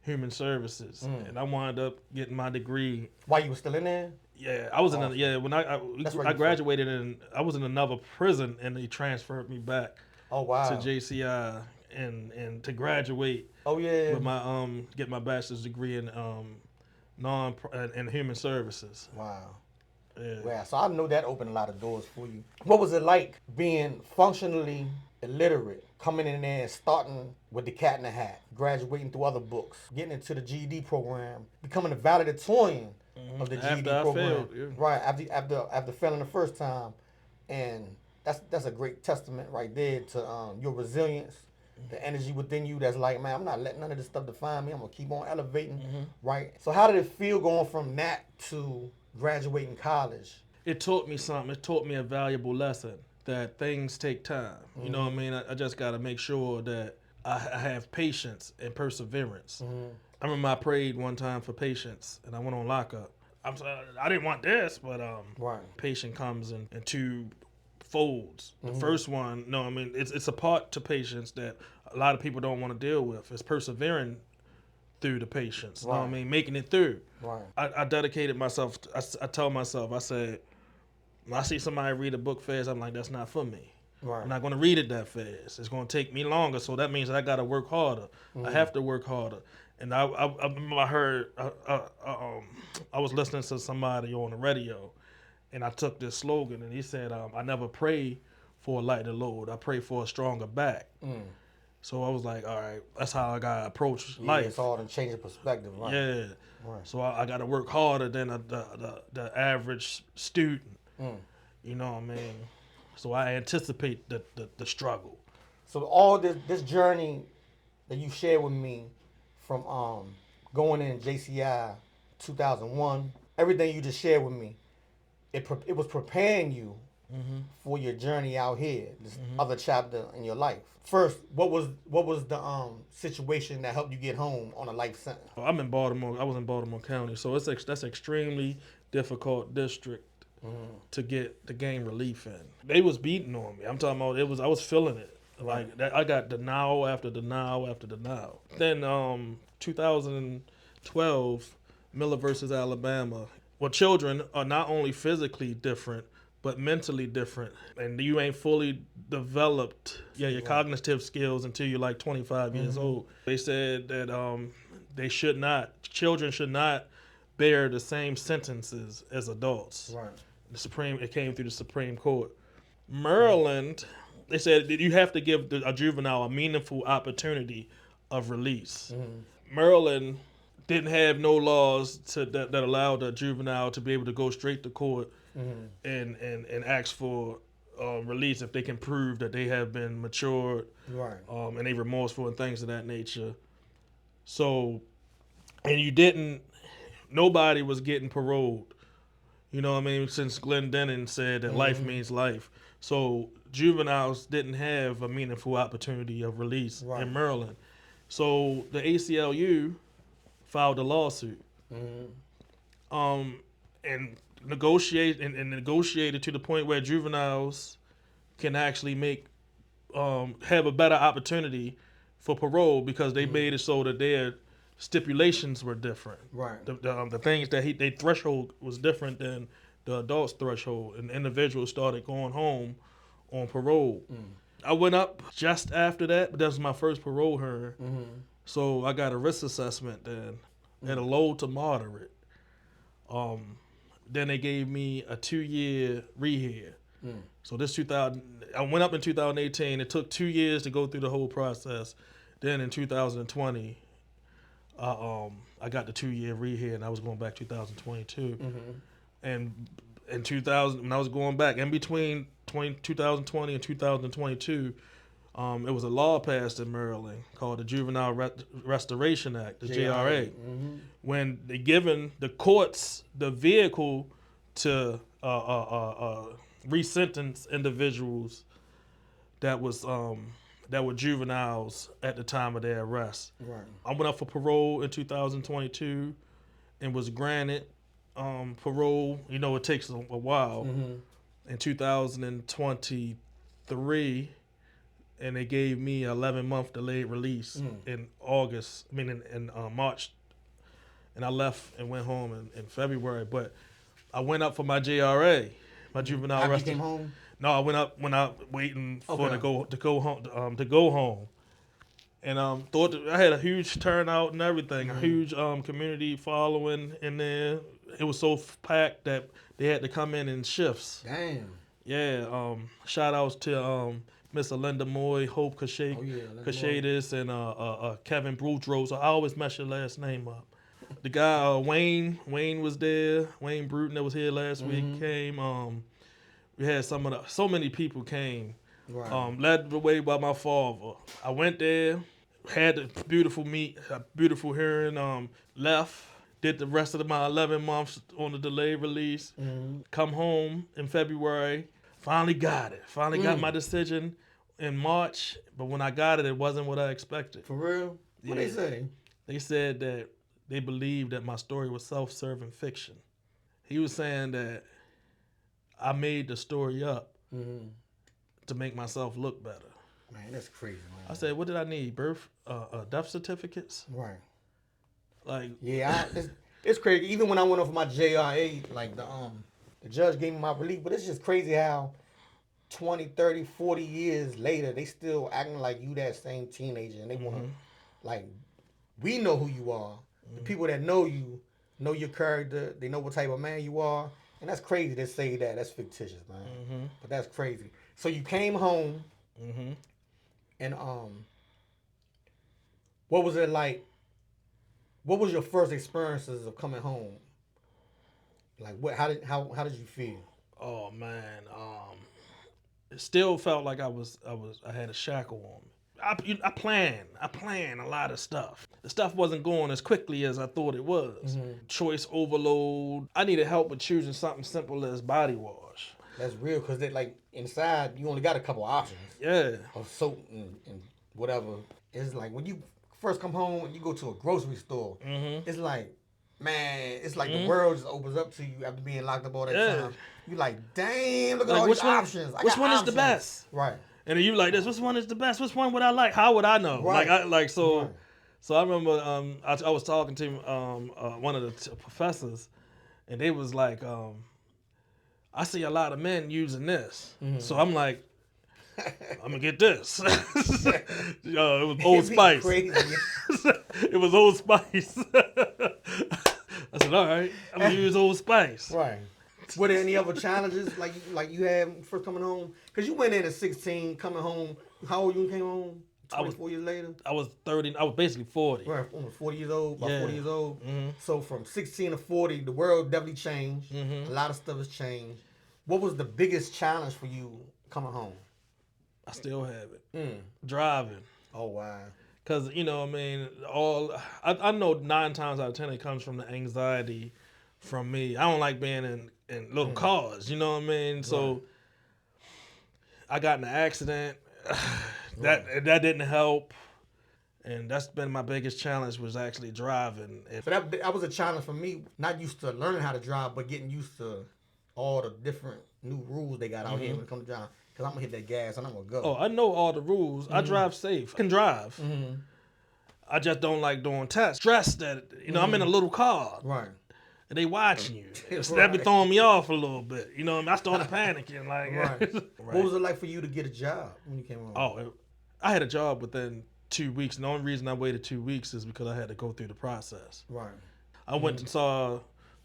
human services. And I wound up getting my degree. While you were still in there? Yeah, I was when I graduated I was in another prison and they transferred me back to JCI and to graduate. With my get my bachelor's degree in in human services. Wow. Yeah. So I know that opened a lot of doors for you. What was it like being functionally illiterate, coming in there and starting with the Cat in the Hat, graduating through other books, getting into the GED program, becoming a valedictorian of the GED program? Right, after failing the first time. And that's a great testament right there to your resilience, the energy within you that's like, man, I'm not letting none of this stuff define me. I'm going to keep on elevating, right? So how did it feel going from that to graduating college? It taught me something. It taught me a valuable lesson that things take time. You know what I mean? I just got to make sure that I have patience and perseverance. I remember I prayed one time for patience, and I went on lockup. I didn't want this, but patience comes in two folds. The first one, it's a part to patience that a lot of people don't want to deal with. It's persevering through the patience. You know what I mean? Making it through. Right. I dedicated myself. I told myself, I said, when I see somebody read a book fast, I'm like, that's not for me. Right. I'm not going to read it that fast. It's going to take me longer, so that means that I got to work harder. I have to work harder. And I remember I heard, I was listening to somebody on the radio, and I took this slogan, and he said, I never pray for a lighter load. I pray for a stronger back. So I was like, all right, that's how I got to approach life. It's all in changing perspective, right? Yeah. Right. So I got to work harder than the average student. You know what I mean? So I anticipate the struggle. So all this journey that you shared with me from going in JCI 2001, everything you just shared with me, it was preparing you for your journey out here, this other chapter in your life. First, what was the situation that helped you get home on a life sentence? I'm in Baltimore. I was in Baltimore County, so that's extremely difficult district to gain relief in. They was beating on me. I'm talking about I was feeling it. Like that, I got denial after denial after denial. Then 2012, Miller versus Alabama. Well, children are not only physically different, but mentally different, and you ain't fully developed your cognitive skills until you're like 25 years old. They said that children should not bear the same sentences as adults. Right. It came through the Supreme Court. Maryland, they said that you have to give a juvenile a meaningful opportunity of release. Maryland didn't have no laws that allowed a juvenile to be able to go straight to court and ask for release if they can prove that they have been matured, and they remorseful and things of that nature. So, and nobody was getting paroled. You know what I mean? Since Glendening said that life means life. So juveniles didn't have a meaningful opportunity of release in Maryland. So the ACLU filed a lawsuit. And negotiated to the point where juveniles can actually have a better opportunity for parole because they made it so that their stipulations were different. Right. The things that their threshold was different than the adult's threshold, and individuals started going home on parole. I went up just after that, but that was my first parole hearing. So I got a risk assessment then at a low to moderate. Then they gave me a 2-year rehab. So I went up in 2018. It took 2 years to go through the whole process. Then in 2020, I got the 2-year rehab, and I was going back 2022. And in 2000, when I was going back, in between 2020 and 2022, it was a law passed in Maryland called the Juvenile Restoration Act, the JRA, when they given the courts the vehicle to resentence individuals that were juveniles at the time of their arrest. Right. I went up for parole in 2022 and was granted parole. You know, it takes a while. In 2023. And they gave me an 11-month delayed release in March. And I left and went home in February. But I went up for my JRA, my juvenile After you came home? No, I went up when I waiting for to go home. And thought that I had a huge turnout and everything, a huge community following in there. It was so packed that they had to come in shifts. Damn. Yeah. Shout outs to Miss Alinda Moy, Hope Cachadis, and Kevin Boudreaux. So I always mess your last name up. The guy Wayne was there. Wayne Bruton that was here last week came. We had so many people came. Right. Led the way by my father. I went there, had a beautiful hearing. Left. Did the rest of my 11 months on the delayed release. Come home in February. Finally got it. Finally got my decision in March. But when I got it, it wasn't what I expected. For real? What they say? They said that they believed that my story was self-serving fiction. He was saying that I made the story up to make myself look better. Man, that's crazy, man. I said, what did I need? Death certificates? Right. Like, yeah, it's crazy. Even when I went off my JRA, like the judge gave me my relief, but it's just crazy how 20, 30, 40 years later, they still acting like you that same teenager, and they want to, like, we know who you are. The people that know you know your character. They know what type of man you are, and that's crazy to say that. That's fictitious, man. But that's crazy. So you came home, and what was it like? What was your first experiences of coming home? Like, how did you feel? Oh man, it still felt like I had a shackle on me. I planned a lot of stuff. The stuff wasn't going as quickly as I thought it was. Choice overload. I needed help with choosing something simple as body wash. That's real, because they like inside you only got a couple options. Yeah. Of soap and whatever. It's like when you first come home and you go to a grocery store, it's like, man, it's like the world just opens up to you after being locked up all that time. You like, damn, look at all these options. Which one is the best? Right. And then you like this. Which one is the best? Which one would I like? How would I know? Right. So. So I remember I was talking to one of the professors, and they was like, I see a lot of men using this. So I'm like, I'm gonna get this. It was Old Spice. It was Old Spice. I said, all right, I'm gonna use Old Spice. Right. Were there any other challenges like you had first coming home? Because you went in at 16, coming home. How old you came home? 24 years later? I was 30. I was basically 40. Right, almost 40 years old, about 40 years old. So from 16 to 40, the world definitely changed. A lot of stuff has changed. What was the biggest challenge for you coming home? I still have it. Driving. Oh, wow. Because, you know, I mean, I know 9 times out of 10 it comes from the anxiety from me. I don't like being in little cars, you know what I mean? So I got in an accident. That didn't help, and that's been my biggest challenge, was actually driving. So that was a challenge for me, not used to learning how to drive, but getting used to all the different new rules they got out here when it comes to driving. Because I'm going to hit that gas and I'm going to go. Oh, I know all the rules. I drive safe. I can drive. I just don't like doing tests. Stress that, you know, I'm in a little car. Right. And they watching you. That be throwing me off a little bit. You know, I started panicking. Right. What was it like for you to get a job when you came home? Oh, I had a job within 2 weeks. And the only reason I waited 2 weeks is because I had to go through the process. Right. I went and saw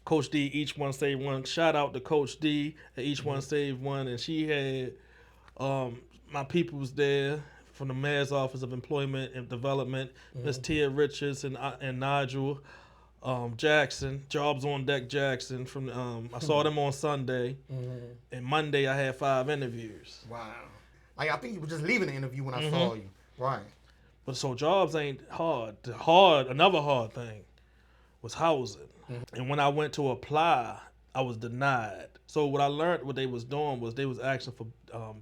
Coach D, Each One Save One. Shout out to Coach D at Each One Save One. And she had my people was there from the Mayor's Office of Employment and Development, Miss Tia Richards and Nigel Jackson, Jobs on Deck Jackson. From I saw them on Sunday, and Monday I had 5 interviews. Wow. Like, I think you were just leaving the interview when I saw you. Right. But so jobs ain't hard. Another hard thing was housing. And when I went to apply, I was denied. So what I learned, what they was doing was they was asking for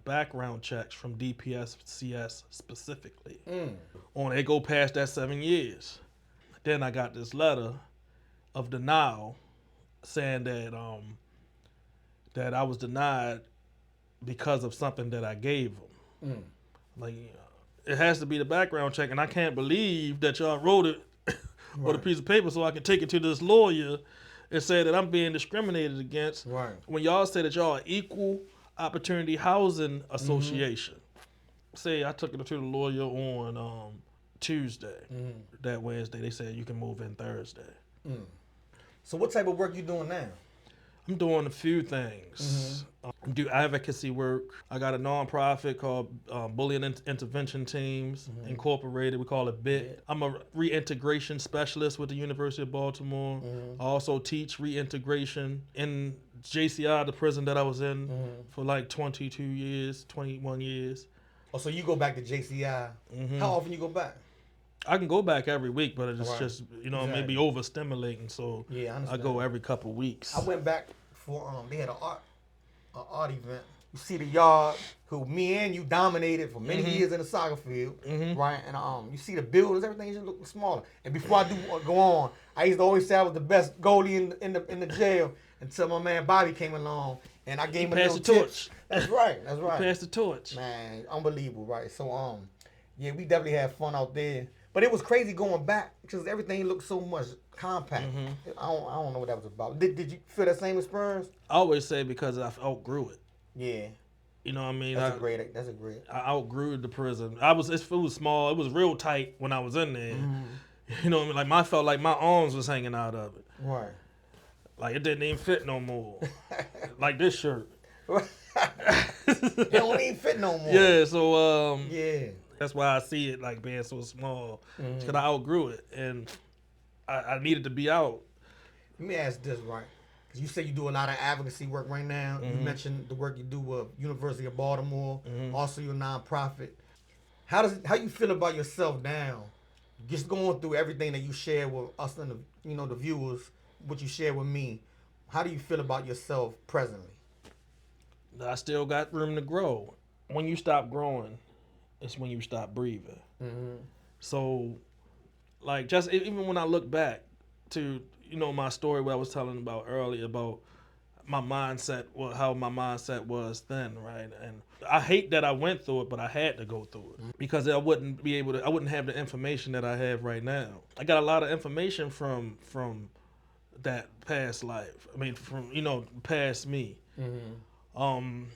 background checks from DPSCS specifically. They go past that 7 years. Then I got this letter of denial saying that that I was denied because of something that I gave them. Like, it has to be the background check, and I can't believe that y'all wrote it on a piece of paper so I can take it to this lawyer and say that I'm being discriminated against. Right. When y'all say that y'all are Equal Opportunity Housing Association. Say I took it to the lawyer on Tuesday. That Wednesday they said you can move in Thursday. So what type of work you doing now? I'm doing a few things. I do advocacy work. I got a nonprofit called Bullying Intervention Teams Incorporated. We call it BIT. I'm a Reintegration Specialist with the University of Baltimore. I also teach reintegration in JCI, the prison that I was in for like 22 years, 21 years. Oh, so you go back to JCI. How often you go back? I can go back every week, but it's just, you know, maybe overstimulating. So I go every couple weeks. I went back for, they had an art event. You see the yard, who me and you dominated for many years in the soccer field, right? And you see the buildings, everything just look smaller. And before I do go on, I used to always say I was the best goalie in the jail until my man Bobby came along and I gave him a little torch. That's right. Pass the torch. Man, unbelievable, right? So yeah, we definitely had fun out there. But it was crazy going back because everything looked so much compact. I don't know what that was about. Did you feel that same experience? I always say because I outgrew it. Yeah. You know what I mean? That's a great. I outgrew the prison. It was small. It was real tight when I was in there. You know what I mean? Like I felt like my arms was hanging out of it. Right. Like it didn't even fit no more. Like this shirt. It don't even fit no more. Yeah. So yeah. That's why I see it like being so small, because I outgrew it, and I needed to be out. Let me ask this, right? Because you say you do a lot of advocacy work right now. You mentioned the work you do with University of Baltimore, also your nonprofit. How you feel about yourself now? Just going through everything that you share with us and the viewers, what you share with me. How do you feel about yourself presently? I still got room to grow. When you stop growing, it's when you stop breathing. So, like, just even when I look back to, my story what I was telling about earlier about my mindset, how my mindset was then, right? And I hate that I went through it, but I had to go through it because I wouldn't have the information that I have right now. I got a lot of information from that past life. I mean, from past me. And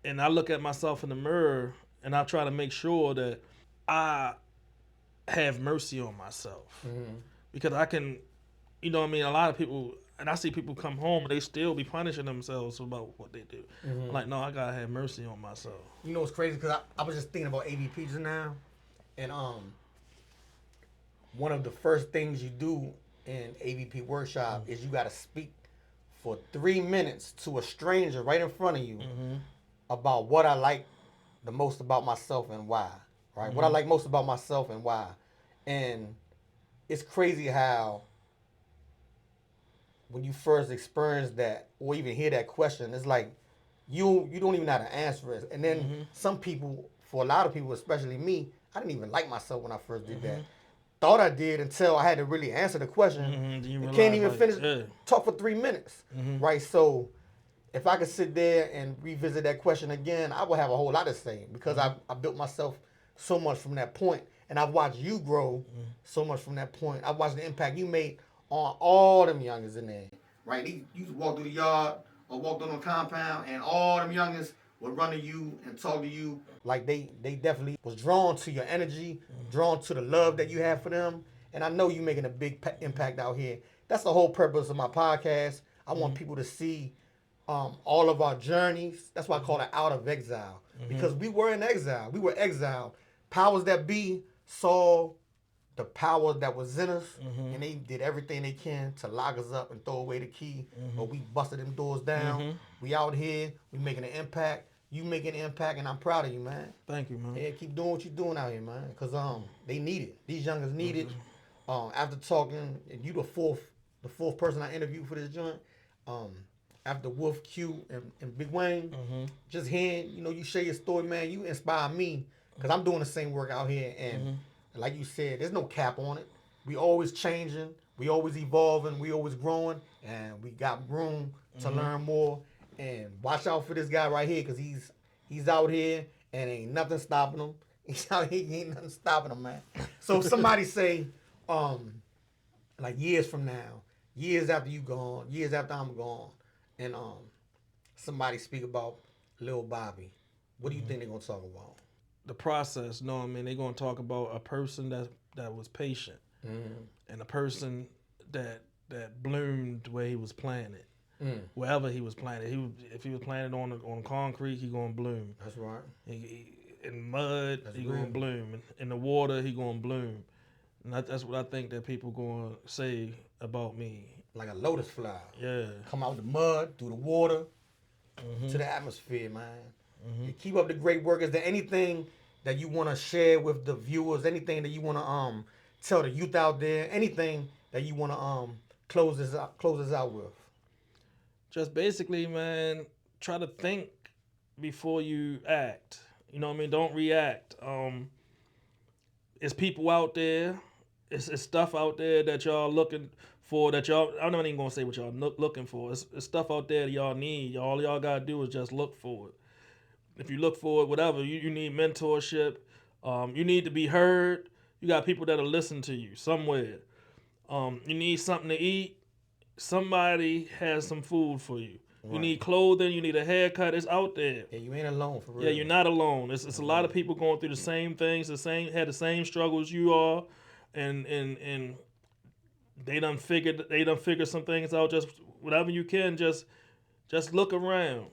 I look at myself in the mirror and I try to make sure that I have mercy on myself because I can, a lot of people. And I see people come home and they still be punishing themselves about what they do. I'm like, no, I gotta have mercy on myself. You know what's crazy? Because I was just thinking about AVP just now, and one of the first things you do in AVP workshop is you gotta speak for 3 minutes to a stranger right in front of you about what I like the most about myself and why. Right? What I like most about myself and why. And it's crazy how when you first experience that or even hear that question, it's like you don't even know how to answer it. And then some people, for a lot of people, especially me, I didn't even like myself when I first did that. Thought I did until I had to really answer the question. And can't even finish talk for 3 minutes. Right? So if I could sit there and revisit that question again, I would have a whole lot to say because I built myself so much from that point. And I've watched you grow so much from that point. I've watched the impact you made on all them youngins in there, right? You used to walk through the yard or walk on the compound, and all them youngins would run to you and talk to you. Like they definitely was drawn to your energy, drawn to the love that you have for them. And I know you making a big impact out here. That's the whole purpose of my podcast. I want people to see all of our journeys. That's why I call it Out of Exile. Because we were in exile. We were exiled. Powers that be saw the power that was in us, and they did everything they can to lock us up and throw away the key. But we busted them doors down. We out here, we making an impact. You making an impact, and I'm proud of you, man. Thank you, man. Yeah, keep doing what you're doing out here, man. Cause they need it. These youngers need it. After talking, and you the fourth person I interviewed for this joint. After Wolf, Q, and Big Wayne, just hearing you share your story, man. You inspire me, cause I'm doing the same work out here, and like you said, there's no cap on it. We always changing, we always evolving, we always growing, and we got room to learn more. And watch out for this guy right here, cause he's out here and ain't nothing stopping him. He's out here, ain't nothing stopping him, man. So if somebody say, like years from now, years after you gone, years after I'm gone, and somebody speak about Lil Bobby, what do you think they're gonna talk about? The process, they're gonna talk about a person that was patient and a person that bloomed where he was planted. Wherever he was planted, if he was planted on concrete, he gonna bloom. That's right. In mud, he gonna bloom. In the water, he gonna bloom. And that's what I think that people gonna say about me. Like a lotus flower. Yeah. Come out the mud, through the water, to the atmosphere, man. You keep up the great work. Is there anything that you want to share with the viewers? Anything that you want to tell the youth out there? Anything that you want to close this out with? Just basically, man, try to think before you act. You know what I mean? Don't react. It's people out there. It's stuff out there that y'all looking for. I'm not even gonna say what y'all looking for. It's stuff out there that y'all need. All y'all gotta do is just look for it. If you look for it, whatever, you need mentorship. You need to be heard. You got people that'll listen to you somewhere. You need something to eat. Somebody has some food for you. Right. You need clothing. You need a haircut. It's out there. Yeah, you ain't alone for real. Yeah, you're not alone. It's a lot of people going through the same things. Had the same struggles you are, and they done figured some things out. Just whatever you can, just look around,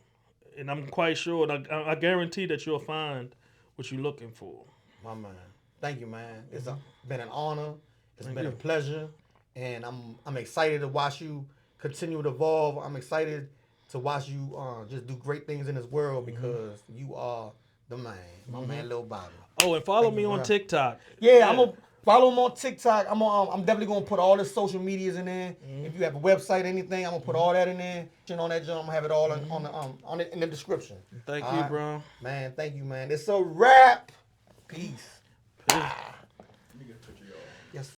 and I'm quite sure. And I guarantee that you'll find what you're looking for. My man, thank you, man. It's been an honor. It's been a pleasure. And I'm excited to watch you continue to evolve. I'm excited to watch you just do great things in this world because you are the man. My man, Lil Bobby. Oh, and follow me on TikTok. Yeah, I'm going to Follow him on TikTok. I'm definitely gonna put all the social medias in there. If you have a website, anything, I'm gonna put all that in there. On that joint, I'm gonna have it all in the description. Thank you, bro. Man, thank you, man. It's a wrap. Peace. Peace. Yes.